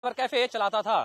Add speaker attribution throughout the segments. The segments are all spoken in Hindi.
Speaker 1: पर कैफे चलाता था।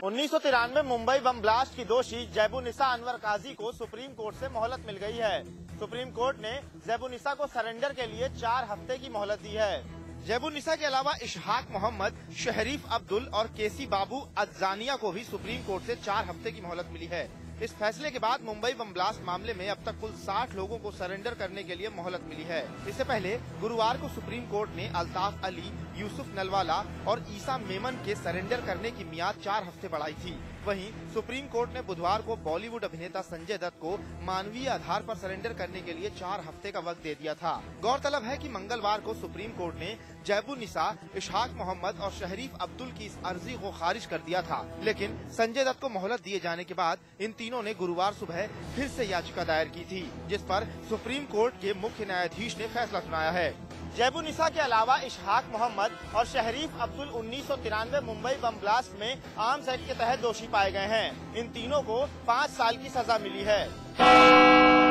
Speaker 2: 1993 मुंबई बम ब्लास्ट की दोषी जैबुनिसा अनवर काजी को सुप्रीम कोर्ट से मोहलत मिल गई है। सुप्रीम कोर्ट ने जैबुनिसा को सरेंडर के लिए 4 हफ्ते की मोहलत दी है। जैबुनिसा के अलावा इशहाक मोहम्मद, शहरीफ अब्दुल और केसी बाबू अज्जानिया को भी सुप्रीम कोर्ट से 4 हफ्ते की मोहलत मिली है। इस फैसले के बाद मुंबई बम ब्लास्ट मामले में अब तक कुल 60 लोगों को सरेंडर करने के लिए मोहलत मिली है। इससे पहले गुरुवार को सुप्रीम कोर्ट ने अल्ताफ अली, यूसुफ नलवाला और ईसा मेमन के सरेंडर करने की मियाद 4 हफ्ते बढ़ाई थी। वहीं सुप्रीम कोर्ट ने बुधवार को बॉलीवुड अभिनेता संजय दत्त को मानवीय आधार पर सरेंडर करने के लिए 4 हफ्ते का वक्त दे दिया था। गौरतलब है कि मंगलवार को सुप्रीम कोर्ट ने जैबुनिसा, इशहाक मोहम्मद और शहरीफ अब्दुल की इस अर्जी को खारिज कर दिया था, लेकिन संजय दत्त को मोहलत दिए जाने के बाद इन तीनों ने गुरुवार सुबह फिर से याचिका दायर की थी, जिस पर सुप्रीम कोर्ट के मुख्य न्यायाधीश ने फैसला सुनाया है। जैबुनिसा के अलावा इशहाक मोहम्मद और शहरीफ अब्दुल 1993 मुंबई बम ब्लास्ट में आर्म्स एक्ट के तहत दोषी पाए गए हैं। इन तीनों को 5 साल की सजा मिली है।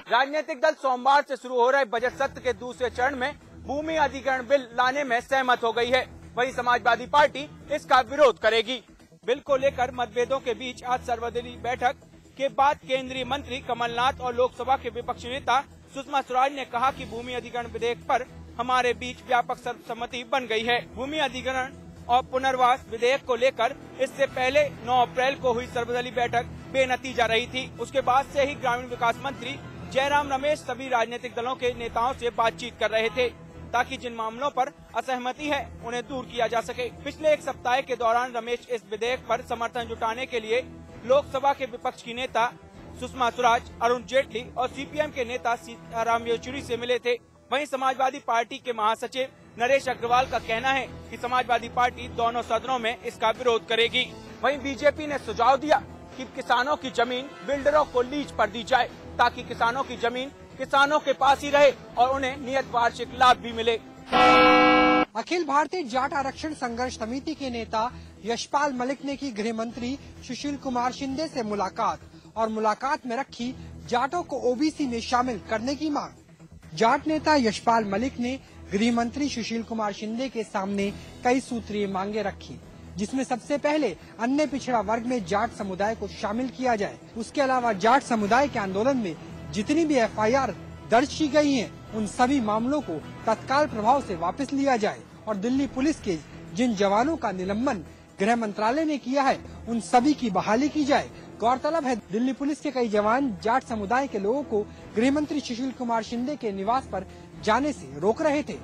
Speaker 1: राजनीतिक दल सोमवार से शुरू हो रहे बजट सत्र के दूसरे चरण में भूमि अधिग्रहण बिल लाने में सहमत हो गई है। वहीं समाजवादी पार्टी इसका विरोध करेगी। बिल को लेकर मतभेदों के बीच आज सर्वदलीय बैठक के बाद केंद्रीय मंत्री कमलनाथ और लोकसभा के विपक्षी नेता सुषमा स्वराज ने कहा कि भूमि अधिग्रहण विधेयक पर हमारे बीच व्यापक सर्वसम्मति बन गई है। भूमि अधिग्रहण और पुनर्वास विधेयक को लेकर इससे पहले 9 अप्रैल को हुई सर्वदलीय बैठक बेनतीजा रही थी। उसके बाद से ही ग्रामीण विकास मंत्री जयराम रमेश सभी राजनीतिक दलों के नेताओं से बातचीत कर रहे थे, ताकि जिन मामलों पर असहमति है उन्हें दूर किया जा सके। पिछले एक सप्ताह के दौरान रमेश इस विधेयक पर समर्थन जुटाने के लिए लोकसभा के विपक्ष की नेता सुषमा स्वराज, अरुण जेटली और सीपीएम के नेता सीताराम येचुरी से मिले थे। वहीं समाजवादी पार्टी के महासचिव नरेश अग्रवाल का कहना है कि समाजवादी पार्टी दोनों सदनों में इसका विरोध करेगी। वहीं बीजेपी ने सुझाव दिया कि किसानों की जमीन बिल्डरों को लीज पर दी जाए, ताकि किसानों की जमीन किसानों के पास ही रहे और उन्हें नियत वार्षिक लाभ भी मिले।
Speaker 3: अखिल भारतीय जाट आरक्षण संघर्ष समिति के नेता यशपाल मलिक ने की गृह मंत्री सुशील कुमार शिंदे से मुलाकात और मुलाकात में रखी जाटों को ओबीसी में शामिल करने की मांग। जाट नेता यशपाल मलिक ने गृह मंत्री सुशील कुमार शिंदे के सामने कई सूत्रीय मांगे रखी, जिसमें सबसे पहले अन्य पिछड़ा वर्ग में जाट समुदाय को शामिल किया जाए। उसके अलावा जाट समुदाय के आंदोलन में जितनी भी एफआईआर दर्ज की गई हैं, उन सभी मामलों को तत्काल प्रभाव से वापस लिया जाए और दिल्ली पुलिस के जिन जवानों का निलंबन गृह मंत्रालय ने किया है, उन सभी की बहाली की जाए। गौरतलब है, दिल्ली पुलिस के कई जवान जाट समुदाय के लोगों को गृह मंत्री सुशील कुमार शिंदे के निवास पर जाने से रोक रहे थे।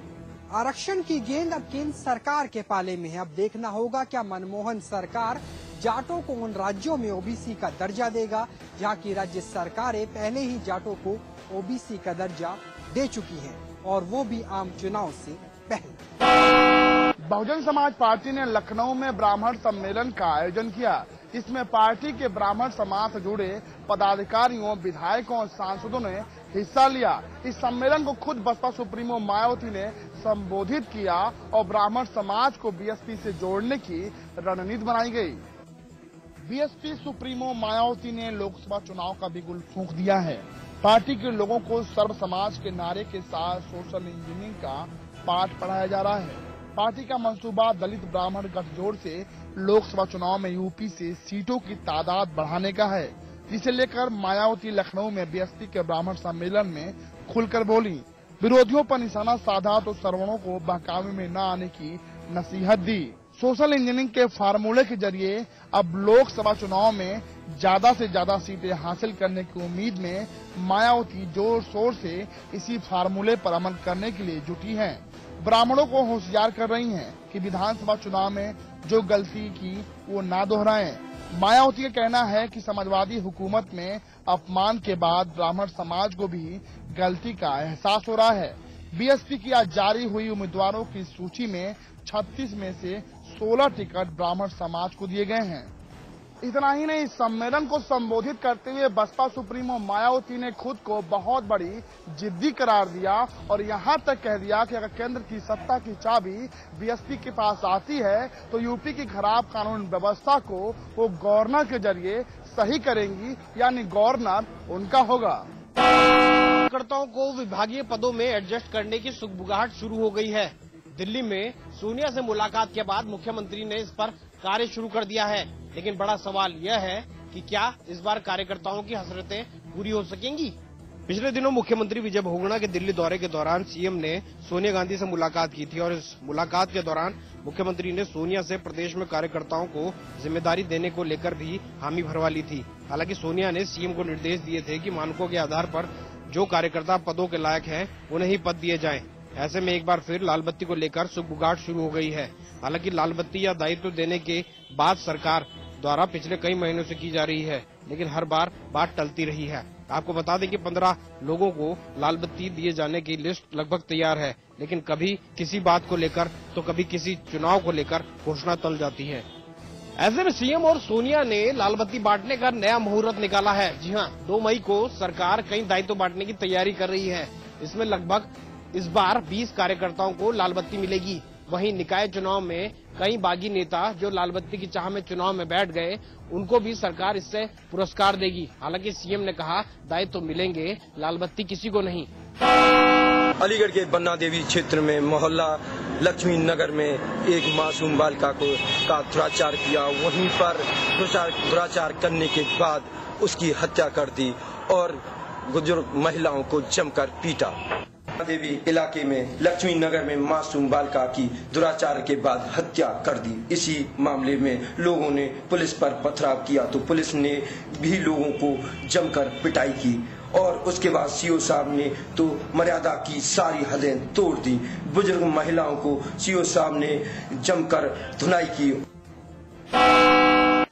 Speaker 3: आरक्षण की गेंद अब केंद्र सरकार के पाले में है। अब देखना होगा क्या मनमोहन सरकार जाटों को उन राज्यों में ओबीसी का दर्जा देगा जहां की राज्य सरकारें पहले ही जाटों को ओबीसी का दर्जा दे चुकी हैं, और वो भी आम चुनाव से पहले।
Speaker 4: बहुजन समाज पार्टी ने लखनऊ में ब्राह्मण सम्मेलन का आयोजन किया। इसमें पार्टी के ब्राह्मण समाज से जुड़े पदाधिकारियों, विधायकों और सांसदों ने हिस्सा लिया। इस सम्मेलन को खुद बसपा सुप्रीमो मायावती ने संबोधित किया और ब्राह्मण समाज को बीएसपी से जोड़ने की रणनीति बनाई गई। बीएसपी सुप्रीमो मायावती ने लोकसभा चुनाव का भी गुल फूंक दिया है। पार्टी के लोगों को सर्व समाज के नारे के साथ सोशल इंजीनियरिंग का पाठ पढ़ाया जा रहा है। पार्टी का मंसूबा दलित ब्राह्मण गठजोड़ से लोकसभा चुनाव में यूपी से सीटों की तादाद बढ़ाने का है, जिसे लेकर मायावती लखनऊ में बीएसपी के ब्राह्मण सम्मेलन में खुलकर बोली। विरोधियों पर निशाना साधा तो सवर्णों को बहकावे में न आने की नसीहत दी। सोशल इंजीनियरिंग के फार्मूले के जरिए अब लोकसभा चुनाव में ज्यादा से ज्यादा सीटें हासिल करने की उम्मीद में मायावती जोर शोर से इसी फार्मूले पर अमल करने के लिए जुटी हैं। ब्राह्मणों को होशियार कर रही हैं कि विधानसभा चुनाव में जो गलती की वो ना दोहराएं। मायावती का कहना है कि समाजवादी हुकूमत में अपमान के बाद ब्राह्मण समाज को भी गलती का एहसास हो रहा है। बीएसपी की आज जारी हुई उम्मीदवारों की सूची में 36 में से 16 टिकट ब्राह्मण समाज को दिए गए हैं। इतना ही नहीं, इस सम्मेलन को संबोधित करते हुए बसपा सुप्रीमो मायावती ने खुद को बहुत बड़ी जिद्दी करार दिया और यहां तक कह दिया कि अगर केंद्र की सत्ता की चाबी बीएसपी के पास आती है तो यूपी की खराब कानून व्यवस्था को वो गवर्नर के जरिए सही करेंगी, यानी गवर्नर उनका होगा।
Speaker 5: कार्यकर्ताओं को विभागीय पदों में एडजस्ट करने की सुगबुगाहट शुरू हो गई है। दिल्ली में सोनिया से मुलाकात के बाद मुख्यमंत्री ने इस पर कार्य शुरू कर दिया है, लेकिन बड़ा सवाल यह है कि क्या इस बार कार्यकर्ताओं की हसरतें पूरी हो सकेंगी। पिछले दिनों मुख्यमंत्री विजय बहुगुणा के दिल्ली दौरे के दौरान सीएम ने सोनिया गांधी से मुलाकात की थी और इस मुलाकात के दौरान मुख्यमंत्री ने सोनिया से प्रदेश में कार्यकर्ताओं को जिम्मेदारी देने को लेकर भी हामी भरवा ली थी। हालांकि सोनिया ने सीएम को निर्देश दिए थे कि मानकों के आधार पर जो कार्यकर्ता पदों के लायक हैं उन्हें ही पद दिए जाएं। ऐसे में एक बार फिर लाल बत्ती को लेकर सुगबुगाहट शुरू हो गई है। हालांकि लाल बत्ती या दायित्व देने के बाद सरकार द्वारा पिछले कई महीनों से की जा रही है, लेकिन हर बार बात टलती रही है। आपको बता दें कि 15 लोगों को लाल बत्ती दिए जाने की लिस्ट लगभग तैयार है, लेकिन कभी किसी बात को लेकर तो कभी किसी चुनाव को लेकर घोषणा टल जाती है। ऐसे में सीएम और सोनिया ने लाल बत्ती बांटने का नया मुहूर्त निकाला है। जी हां, 2 मई को सरकार कई दायित्व बांटने की तैयारी कर रही है। इसमें लगभग इस बार 20 कार्यकर्ताओं को लाल बत्ती मिलेगी। वहीं निकाय चुनाव में कई बागी नेता जो लाल बत्ती की चाह में चुनाव में बैठ गए, उनको भी सरकार इससे पुरस्कार देगी। हालांकि सीएम ने कहा दायित्व तो मिलेंगे, लाल बत्ती किसी को नहीं।
Speaker 6: अलीगढ़ के बन्ना देवी क्षेत्र में मोहल्ला लक्ष्मी नगर में एक मासूम बालिका का दुराचार किया। वहीं पर दुराचार करने के बाद उसकी हत्या कर दी और बुजुर्ग महिलाओं को जमकर पीटा। देवी इलाके में लक्ष्मी नगर में मासूम बालिका की दुराचार के बाद हत्या कर दी। इसी मामले में लोगों ने पुलिस पर पथराव किया तो पुलिस ने भी लोगों को जमकर पिटाई की और उसके बाद सीओ साहब ने तो मर्यादा की सारी हदें तोड़ दी। बुजुर्ग महिलाओं को सीओ साहब ने जमकर धुनाई की।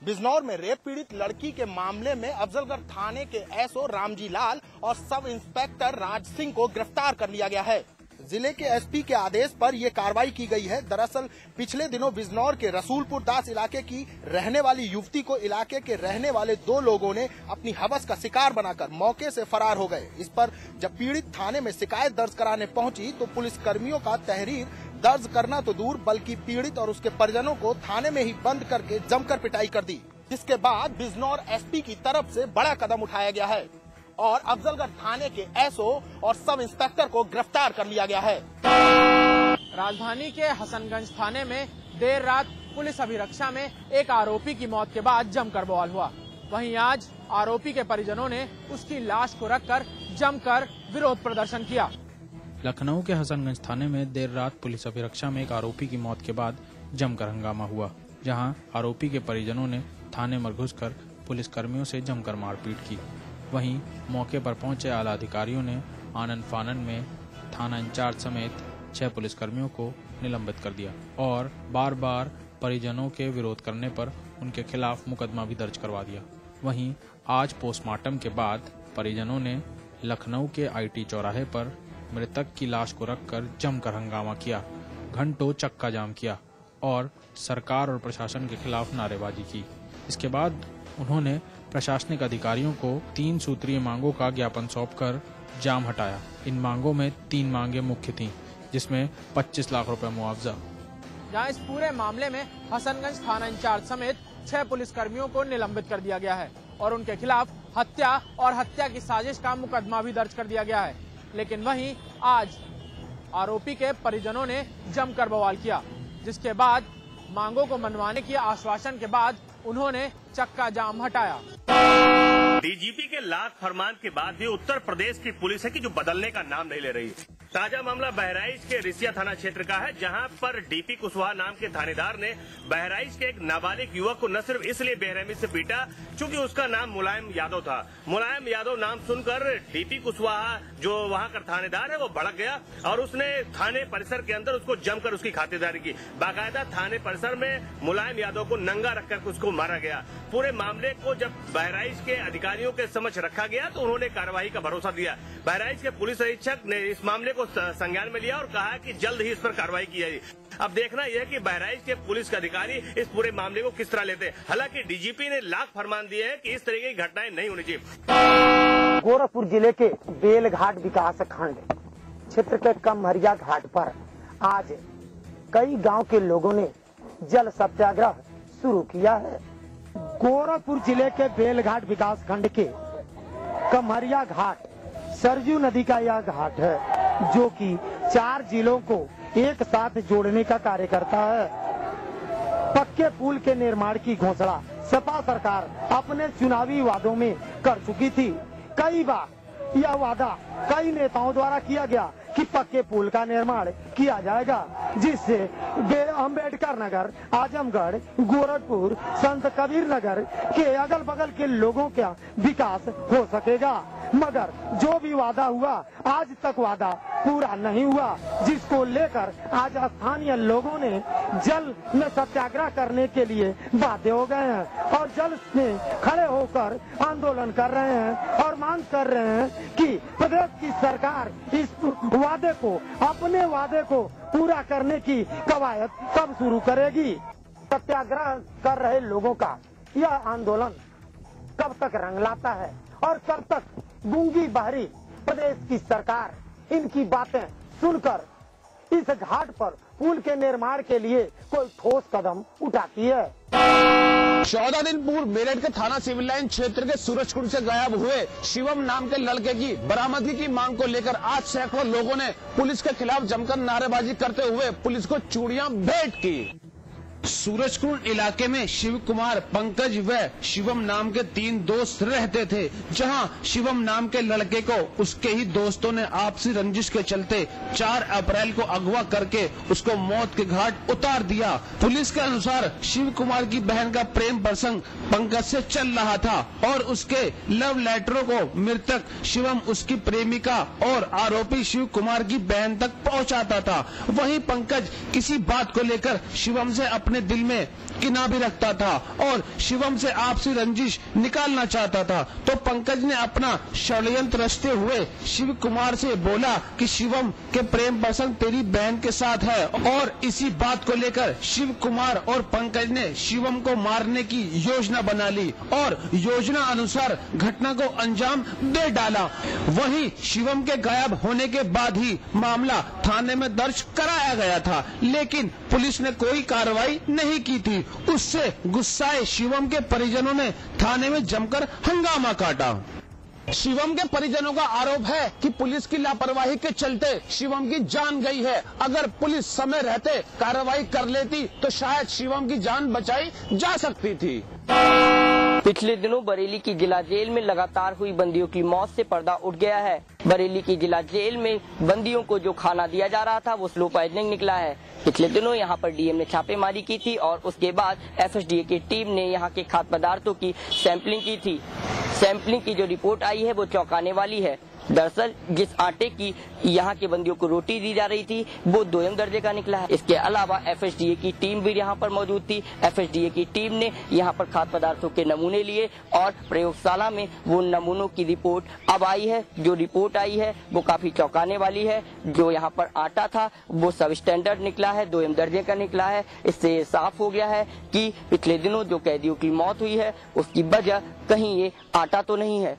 Speaker 2: बिजनौर में रेप पीड़ित लड़की के मामले में अफजलगढ़ थाने के एसओ रामजी लाल और सब इंस्पेक्टर राज सिंह को गिरफ्तार कर लिया गया है। जिले के एसपी के आदेश पर यह कार्रवाई की गई है। दरअसल पिछले दिनों बिजनौर के रसूलपुर दास इलाके की रहने वाली युवती को इलाके के रहने वाले 2 लोगों ने अपनी हवस का शिकार बनाकर मौके से फरार हो गए। इस पर जब पीड़ित थाने में शिकायत दर्ज कराने पहुंची तो पुलिस कर्मियों का तहरीर दर्ज करना तो दूर बल्कि पीड़ित और उसके परिजनों को थाने में ही बंद करके जमकर पिटाई कर दी। जिसके बाद बिजनौर एसपी की तरफ से बड़ा कदम उठाया गया है और अफजलगढ़ थाने के एसओ और सब इंस्पेक्टर को गिरफ्तार कर लिया गया है।
Speaker 1: राजधानी के हसनगंज थाने में देर रात पुलिस अभिरक्षा में एक आरोपी की मौत के बाद जमकर बवाल हुआ। वहीं आज आरोपी के परिजनों ने उसकी लाश को रखकर जमकर विरोध प्रदर्शन किया।
Speaker 7: लखनऊ के हसनगंज थाने में देर रात पुलिस अभिरक्षा में एक आरोपी की मौत के बाद जमकर हंगामा हुआ, जहां आरोपी के परिजनों ने थाने में घुसकर पुलिस कर्मियों से जमकर मारपीट की। वहीं मौके पर पहुंचे आला अधिकारियों ने आनन फानन में थाना इंचार्ज समेत 6 पुलिसकर्मियों को निलंबित कर दिया और बार बार परिजनों के विरोध करने पर उनके खिलाफ मुकदमा भी दर्ज करवा दिया। वहीं आज पोस्टमार्टम के बाद परिजनों ने लखनऊ के आईटी चौराहे पर मृतक की लाश को रखकर जमकर हंगामा किया, घंटों चक्का जाम किया और सरकार और प्रशासन के खिलाफ नारेबाजी की। इसके बाद उन्होंने प्रशासनिक अधिकारियों को 3 सूत्रीय मांगों का ज्ञापन सौंपकर जाम हटाया। इन मांगों में 3 मांगे मुख्य थीं, जिसमें 25 लाख रुपए मुआवजा।
Speaker 1: जहां इस पूरे मामले में हसनगंज थाना इंचार्ज समेत 6 पुलिसकर्मियों को निलंबित कर दिया गया है और उनके खिलाफ हत्या और हत्या की साजिश का मुकदमा भी दर्ज कर दिया गया है। लेकिन वहीं आज आरोपी के परिजनों ने जमकर बवाल किया, जिसके बाद मांगों को मनवाने की आश्वासन के बाद उन्होंने चक्का जाम हटाया।
Speaker 8: डीजीपी के लाख फरमान के बाद भी उत्तर प्रदेश की पुलिस है कि जो बदलने का नाम नहीं ले रही। ताजा मामला बहराइच के रिसिया थाना क्षेत्र का है, जहां पर डीपी कुशवाहा नाम के थानेदार ने बहराइच के एक नाबालिग युवक को न सिर्फ इसलिए बेरहमी से पीटा क्योंकि उसका नाम मुलायम यादव था। मुलायम यादव नाम सुनकर डीपी कुशवाहा जो वहां का थानेदार है वो भड़क गया और उसने थाने परिसर के अंदर उसको जमकर उसकी खातिरदारी की। बाकायदा थाने परिसर में मुलायम यादव को नंगा रखकर उसको मारा गया। पूरे मामले को जब बहराइच के अधिकारियों के समक्ष रखा गया तो उन्होंने कार्रवाई का भरोसा दिया। बहराइच के पुलिस अधीक्षक ने इस मामले को संज्ञान में लिया और कहा कि जल्द ही इस पर कार्रवाई की जाएगी। अब देखना यह है कि बहराइच के पुलिस के अधिकारी इस पूरे मामले को किस तरह लेते हैं। हालांकि डीजीपी ने लाख फरमान दिए हैं कि इस तरह की घटनाएं नहीं होनी चाहिए।
Speaker 9: गोरखपुर जिले के बेलघाट विकास खंड क्षेत्र के कमहरिया घाट पर आज कई गांव के लोगों ने जल सत्याग्रह शुरू किया है। गोरखपुर जिले के बेलघाट विकास खंड के कमहरिया घाट सरजू नदी का यह घाट है जो कि 4 जिलों को एक साथ जोड़ने का कार्य करता है। पक्के पुल के निर्माण की घोषणा सपा सरकार अपने चुनावी वादों में कर चुकी थी। कई बार यह वादा कई नेताओं द्वारा किया गया कि पक्के पुल का निर्माण किया जाएगा, जिससे अम्बेडकर नगर, आजमगढ़, गोरखपुर, संत कबीर नगर के अगल बगल के लोगों का विकास हो सकेगा। मगर जो भी वादा हुआ आज तक वादा पूरा नहीं हुआ, जिसको लेकर आज स्थानीय लोगों ने जल में सत्याग्रह करने के लिए बाध्य हो गए हैं और जल में खड़े होकर आंदोलन कर रहे हैं और मांग कर रहे हैं कि प्रदेश की सरकार इस वादे को, अपने वादे को पूरा करने की कवायद कब शुरू करेगी। सत्याग्रह कर रहे लोगों का यह आंदोलन कब तक रंग लाता है और कब तक गूंगी बहरी प्रदेश की सरकार इनकी बातें सुनकर इस घाट पर पुल के निर्माण के लिए कोई ठोस कदम उठाती है।
Speaker 10: 14 दिन पूर्व मेरठ के थाना सिविल लाइन क्षेत्र के सूरजकुंड से गायब हुए शिवम नाम के लड़के की बरामदगी की मांग को लेकर आज सैकड़ों लोगों ने पुलिस के खिलाफ जमकर नारेबाजी करते हुए पुलिस को चूड़ियां भेंट की। सूरजकुंड इलाके में शिव कुमार, पंकज व शिवम नाम के 3 दोस्त रहते थे, जहां शिवम नाम के लड़के को उसके ही दोस्तों ने आपसी रंजिश के चलते 4 अप्रैल को अगवा करके उसको मौत के घाट उतार दिया। पुलिस के अनुसार शिव कुमार की बहन का प्रेम प्रसंग पंकज से चल रहा था और उसके लव लेटरों को मृतक शिवम उसकी प्रेमिका और आरोपी शिव कुमार की बहन तक पहुंचाता था। वहीं पंकज किसी बात को लेकर शिवम से अपने दिल में किना भी रखता था और शिवम से आपसी रंजिश निकालना चाहता था, तो पंकज ने अपना षड्यंत्र रचते हुए शिव कुमार से बोला कि शिवम के प्रेम प्रसंग तेरी बहन के साथ है और इसी बात को लेकर शिव कुमार और पंकज ने शिवम को मारने की योजना बना ली और योजना अनुसार घटना को अंजाम दे डाला। वहीं शिवम के गायब होने के बाद ही मामला थाने में दर्ज कराया गया था, लेकिन पुलिस ने कोई कार्रवाई नहीं की थी। उससे गुस्साए शिवम के परिजनों ने थाने में जमकर हंगामा काटा। शिवम के परिजनों का आरोप है कि पुलिस की लापरवाही के चलते शिवम की जान गई है। अगर पुलिस समय रहते कार्रवाई कर लेती तो शायद शिवम की जान बचाई जा सकती थी।
Speaker 11: पिछले दिनों बरेली की जिला जेल में लगातार हुई बंदियों की मौत से पर्दा उठ गया है। बरेली की जिला जेल में बंदियों को जो खाना दिया जा रहा था वो स्लो पॉइजनिंग निकला है। पिछले दिनों यहां पर डीएम ने छापेमारी की थी और उसके बाद एफएसडीए की टीम ने यहां के खाद्य पदार्थों की सैंपलिंग की थी। सैंपलिंग की जो रिपोर्ट आई है वो चौंकाने वाली है। दरअसल जिस आटे की यहाँ के बंदियों को रोटी दी जा रही थी वो 2म दर्जे का निकला है। इसके अलावा एफएसडीए की टीम भी यहाँ पर मौजूद थी। एफएसडीए की टीम ने यहाँ पर खाद्य पदार्थों के नमूने लिए और प्रयोगशाला में वो नमूनों की रिपोर्ट अब आई है। जो रिपोर्ट आई है वो काफी चौंकाने वाली है। जो यहाँ पर आटा था वो सब स्टैंडर्ड निकला है, 2म दर्जे का निकला है। इससे साफ हो गया है कि पिछले दिनों जो कैदियों की मौत हुई है उसकी वजह कहीं ये आटा तो नहीं है।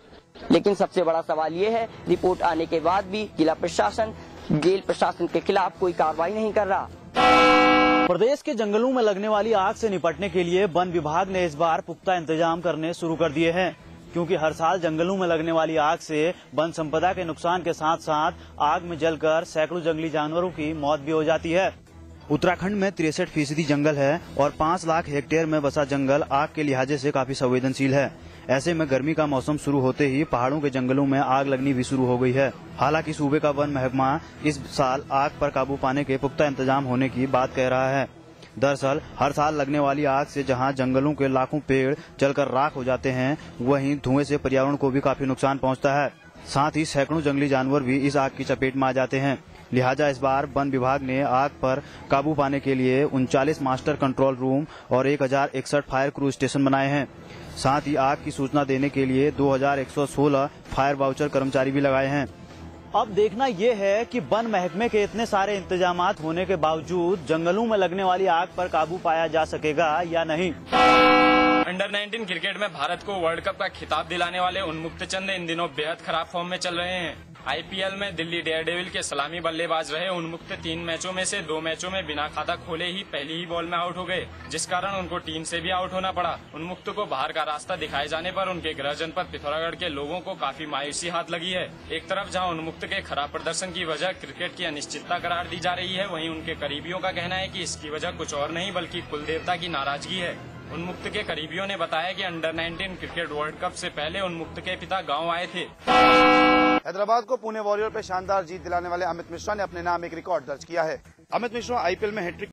Speaker 11: लेकिन सबसे बड़ा सवाल ये है, रिपोर्ट आने के बाद भी जिला प्रशासन जेल प्रशासन के खिलाफ कोई कार्रवाई नहीं कर रहा।
Speaker 12: प्रदेश के जंगलों में लगने वाली आग से निपटने के लिए वन विभाग ने इस बार पुख्ता इंतजाम करने शुरू कर दिए हैं, क्योंकि हर साल जंगलों में लगने वाली आग से वन संपदा के नुकसान के साथ साथ आग में जलकर सैकड़ों जंगली जानवरों की मौत भी हो जाती है। उत्तराखंड में 63% जंगल है और 5 लाख हेक्टेयर में बसा जंगल आग के लिहाजे से काफी संवेदनशील है। ऐसे में गर्मी का मौसम शुरू होते ही पहाड़ों के जंगलों में आग लगनी भी शुरू हो गई है। हालांकि सूबे का वन महकमा इस साल आग पर काबू पाने के पुख्ता इंतजाम होने की बात कह रहा है। दरअसल हर साल लगने वाली आग से जहां जंगलों के लाखों पेड़ जलकर राख हो जाते हैं, वहीं धुएं से पर्यावरण को भी काफी नुकसान पहुंचता है। साथ ही सैकड़ों जंगली जानवर भी इस आग की चपेट में आ जाते हैं। लिहाजा इस बार वन विभाग ने आग पर काबू पाने के लिए 39 मास्टर कंट्रोल रूम और 1061 फायर क्रू स्टेशन बनाए हैं। साथ ही आग की सूचना देने के लिए 2116 फायर वाउचर कर्मचारी भी लगाए हैं। अब देखना ये है कि वन महकमे के इतने सारे इंतजामात होने के बावजूद जंगलों में लगने वाली आग पर काबू पाया जा सकेगा या नहीं।
Speaker 13: अंडर 19 क्रिकेट में भारत को वर्ल्ड कप का खिताब दिलाने वाले उन्मुक्त चंद इन दिनों बेहद खराब फॉर्म में चल रहे हैं। आईपीएल में दिल्ली डेयरडेविल के सलामी बल्लेबाज रहे उन्मुक्त 3 मैचों में से 2 मैचों में बिना खाता खोले ही पहली ही बॉल में आउट हो गए, जिस कारण उनको टीम से भी आउट होना पड़ा। उन्मुक्त को बाहर का रास्ता दिखाए जाने पर उनके गृह जनपद पिथौरागढ़ के लोगों को काफी मायूसी हाथ लगी है। एक तरफ जहां उन्मुक्त के खराब प्रदर्शन की वजह क्रिकेट की अनिश्चितता करार दी जा रही है, वहीं उनके करीबियों का कहना है कि इसकी वजह कुछ और नहीं बल्कि कुलदेवता की नाराजगी है। उन्मुक्त के करीबियों ने बताया कि अंडर-19 क्रिकेट वर्ल्ड कप से पहले उन्मुक्त के पिता गांव आए थे।
Speaker 2: हैदराबाद को पुणे वॉरियर पे शानदार जीत दिलाने वाले अमित मिश्रा ने अपने नाम एक रिकॉर्ड दर्ज किया है। अमित मिश्रा आईपीएल में हैट्रिक